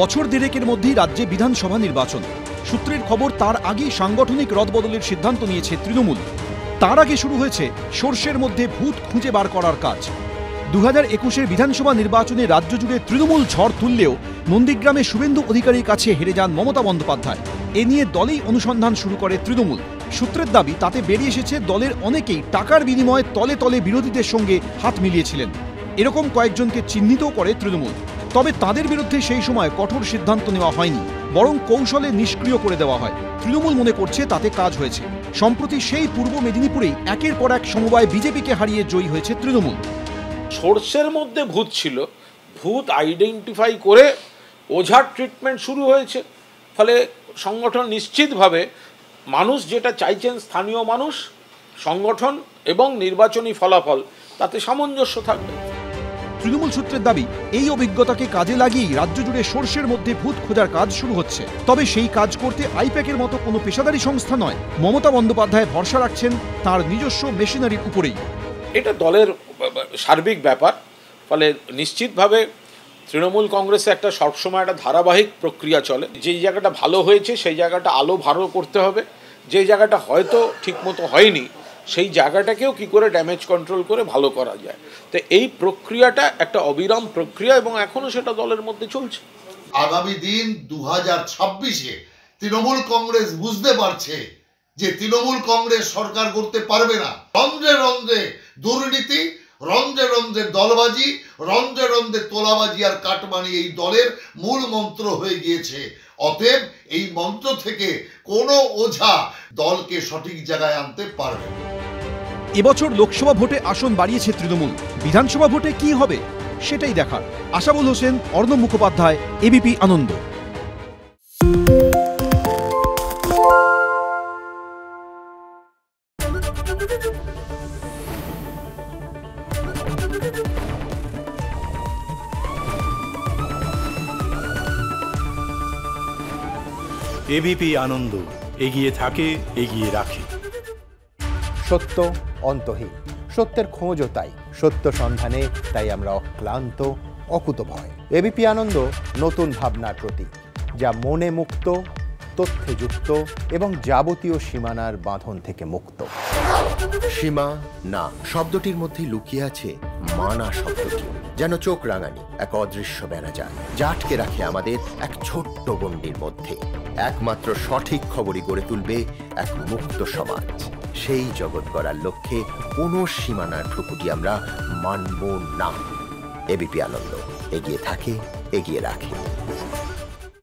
বছর দেড়েকের মধ্যেই রাজ্যে বিধানসভা নির্বাচন। সূত্রের খবর তার আগেই সাংগঠনিক রদবদলের সিদ্ধান্ত নিয়েছে তৃণমূল। তার আগে শুরু হয়েছে সর্ষের মধ্যে ভূত খুঁজে বার করার কাজ। 2021-এর বিধানসভা নির্বাচনে রাজ্য জুড়ে তৃণমূল ঝড় তুললেও নন্দীগ্রামে শুভেন্দু অধিকারীর কাছে হেরে যান মমতা বন্দ্যোপাধ্যায়। এ নিয়ে দলেই অনুসন্ধান শুরু করে তৃণমূল। সূত্রের দাবি, তাতে বেরিয়ে এসেছে দলের অনেকেই টাকার বিনিময়ে তলে তলে বিরোধীদের সঙ্গে হাত মিলিয়েছিলেন। এরকম কয়েকজনকে চিহ্নিতও করে তৃণমূল। তবে তাদের বিরুদ্ধে সেই সময় কঠোর সিদ্ধান্ত নেওয়া হয়নি, বরং কৌশলে নিষ্ক্রিয় করে দেওয়া হয়। তৃণমূল মনে করছে তাতে কাজ হয়েছে। সম্প্রতি সেই পূর্ব মেদিনীপুরেই একের পর এক সমবায় বিজেপিকে হারিয়ে জয়ী হয়েছে তৃণমূল। সর্ষের মধ্যে ভূত ছিল, ভূত আইডেন্টিফাই করে ওঝার ট্রিটমেন্ট শুরু হয়েছে। ফলে সংগঠন নিশ্চিতভাবে মানুষ যেটা চাইছেন, স্থানীয় মানুষ, সংগঠন এবং নির্বাচনী ফলাফল, তাতে সামঞ্জস্য থাকবে। তৃণমূল সূত্রের দাবি, এই অভিজ্ঞতাকে কাজে লাগিয়েই রাজ্য জুড়ে সর্ষের মধ্যে ভূত খোঁজার কাজ শুরু হচ্ছে। তবে সেই কাজ করতে আইপ্যাকের মতো কোনো পেশাদারি সংস্থা নয়। মমতা বন্দ্যোপাধ্যায় ভরসা রাখছেন তার নিজস্ব মেশিনারির উপরেই। এটা দলের সার্বিক ব্যাপার। ফলে নিশ্চিতভাবে তৃণমূল কংগ্রেসে একটা সবসময় একটা ধারাবাহিক প্রক্রিয়া চলে। যেই জায়গাটা ভালো হয়েছে সেই জায়গাটা আলো ভালো করতে হবে, যেই জায়গাটা হয়তো ঠিকমতো হয়নি সেই জায়গাটাকেও কি করে ড্যামেজ কন্ট্রোল করে ভালো করা যায়। তো এই প্রক্রিয়াটা একটা অবিরাম প্রক্রিয়া এবং এখনো সেটা দলের মধ্যে চলছে। আগামী দিন 2026-এ তৃণমূল কংগ্রেস বুঝতে পারছে যে তৃণমূল কংগ্রেস সরকার করতে পারবে না। রন্ধ্রে রন্ধ্রে দুর্নীতি, রন্ধ্রে রন্ধ্রে দলবাজি, রন্ধ্রে রন্ধ্রে তোলাবাজি আর কাটমানি এই দলের মূল মন্ত্র হয়ে গিয়েছে। অতএব এই মন্ত্র থেকে কোনো ওঝা দলকে সঠিক জায়গায় আনতে পারবে না। এবছর লোকসভা ভোটে আসন বাড়িয়েছে তৃণমূল। বিধানসভা ভোটে কি হবে সেটাই দেখার। আশাবুল হোসেন, অর্ণব মুখোপাধ্যায়, এবিপি আনন্দ। এবিপি আনন্দ, এগিয়ে থাকে, এগিয়ে রাখে। সত্য অন্তহীন, সত্যের খোঁজও তাই। সত্য সন্ধানে তাই আমরা অক্লান্ত, অকুতভয়। এবিপি আনন্দ নতুন ভাবনার প্রতীক, যা মনে মুক্ত, তথ্যে যুক্ত এবং যাবতীয় সীমানার বাঁধন থেকে মুক্ত। সীমা না শব্দটির মধ্যে লুকিয়ে আছে মানা শব্দটি, যেন চোখ রাঙানি এক অদৃশ্য বেড়াজাল, যা আটকে রাখে আমাদের এক ছোট্ট গণ্ডির মধ্যে। একমাত্র সঠিক খবরই গড়ে তুলবে এক মুক্ত সমাজ। সেই জগৎ গড়ার লক্ষ্যে কোনো সীমানার ঠুকুটি আমরা মানব না। এবিপি আনন্দ, এগিয়ে থাকে, এগিয়ে রাখে।